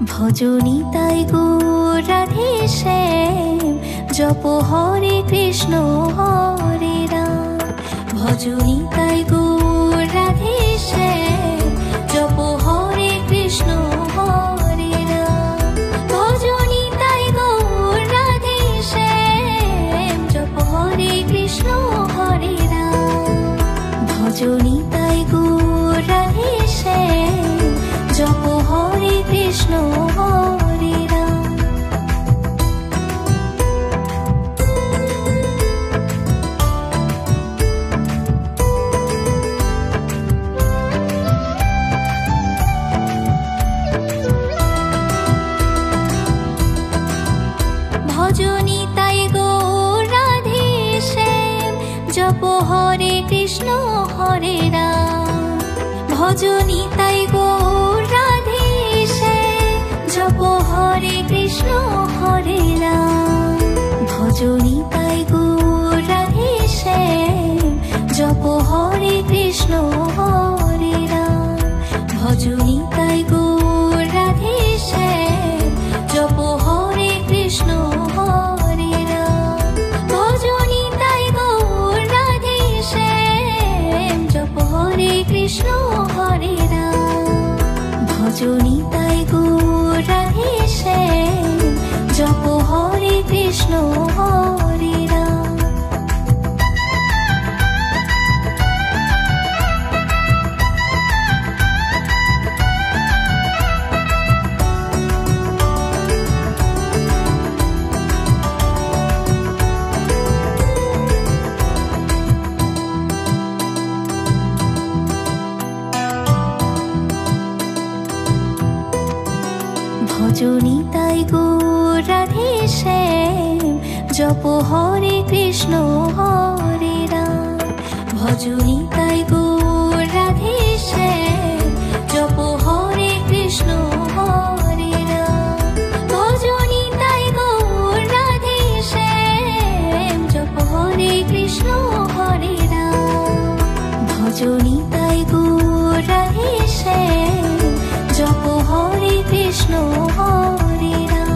ভজনী তাই গৌর রাধে শ্যাম, জপ হরে কৃষ্ণ হরে রাম। ভজনী তাই গৌর রাধে শ্যাম, জপ হরে কৃষ্ণ হরে রাম। ভজনী তাই গৌর রাধে শ্যাম, জপ হরে কৃষ্ণ হরে রাম। ভজনী তাই গৌর রাধে শ্যাম, জপ হরে কৃষ্ণ হরে রাম। ভজনী তাই গৌর রাধে শ্যাম, জপ হরে কৃষ্ণ হরে রাম। ভজনী তাই গৌর রাধে শ্যাম, জপ হরে কৃষ্ণ হরে রাম। ভজনী তাই গৌর রাধে শ্যাম, জপ হরে কৃষ্ণ হরে রাম। ভজনী তাই গৌর রাধে শ্যাম, জপ হরে কৃষ্ণ হরে রাম। ভজনী তাই গৌর রাধে শ্যাম, জপ হরে কৃষ্ণ হরে রাম। ভজনী তাই গৌর রাধে শ্যাম, জপ হরে কৃষ্ণ হরে রাম। ভজনী তাই গৌর রাধে শ্যাম, জপ হরে কৃষ্ণ হরে রাম। ভজনী তাই গৌর রাধে শ্যাম, জপ হরে কৃষ্ণ হরে রাম। ভজনী তাই গৌর রাধে শ্যাম, জপ হরে কৃষ্ণ হরে রাম। ভজনী তাই গৌর রাধে শ্যাম, জপ হরে কৃষ্ণ হরে রাম।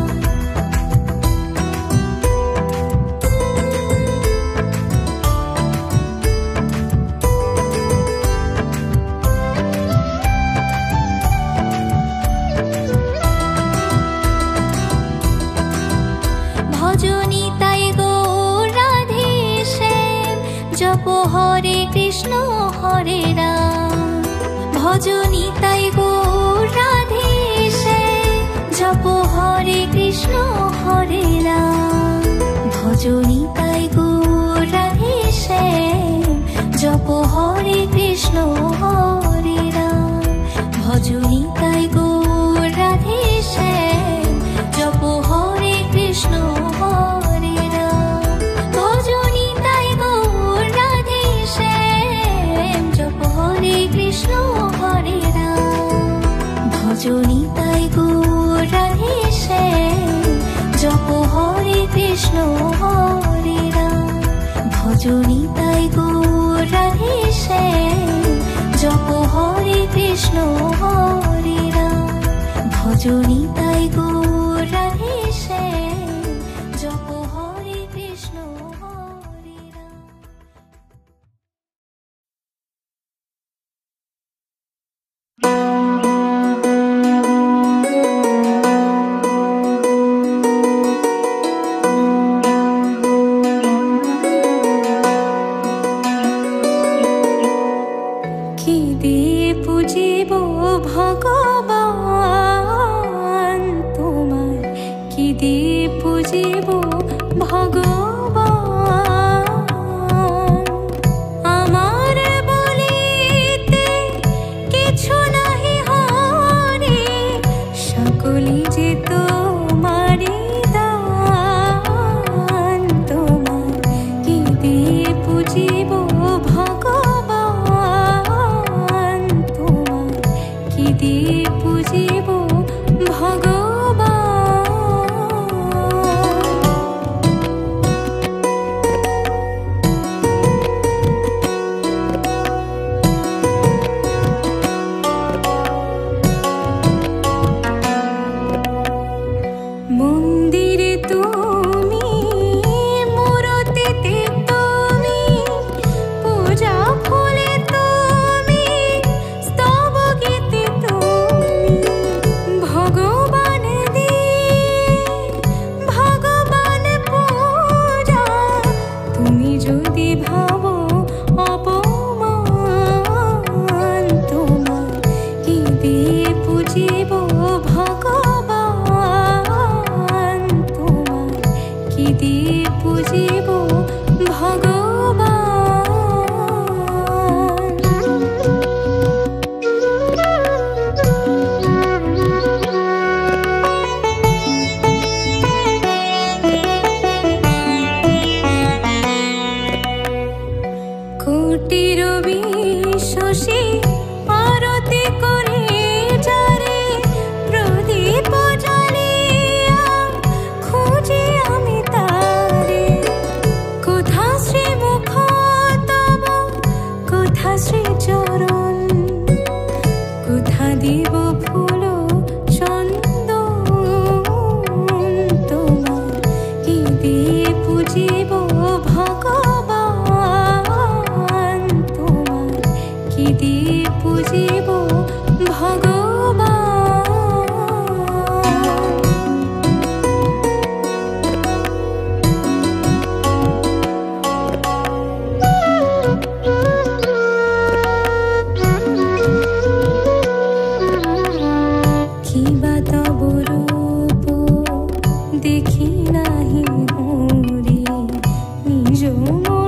ভজনী তাই গৌর রাধে শ্যাম, জপ হরে কৃষ্ণ হরে রাম। ভজনী তাই গৌর রাধে শ্যাম, জপ হরে কৃষ্ণ হরে রাম। ভজনী তাই গৌর রাধে শ্যাম, জপ হরে কৃষ্ণ হরে রাম। ভজনী তাই গৌর রাধে শ্যাম, জপ হরে কৃষ্ণ হরে রাম। ভজনী তাই গৌর রাধে শ্যাম, জপ হরে কৃষ্ণ হরে রাম। ভজনী তাই গৌর রাধে শ্যাম, জপ হরে কৃষ্ণ হরে রাম। ভজনী তাই গৌর রাধে শ্যাম, জপ হরে কৃষ্ণ হরে রাম। ভজনী তাই গৌর রাধে শ্যাম, জপ হরে কৃষ্ণ হরে রাম। কি দিয়ে পুজিব ভগবান তোমার, কি দিয়ে পুজিব ভগবান। আমার বলিতে কিছু নাহি হরি, সকলি যে তোমারি দান। তোমার কি দিয়ে পুজিব ভগবান, তোমার কি দিয়ে পুজিব ভগবান। দেখি নাহি হরি নিজ মন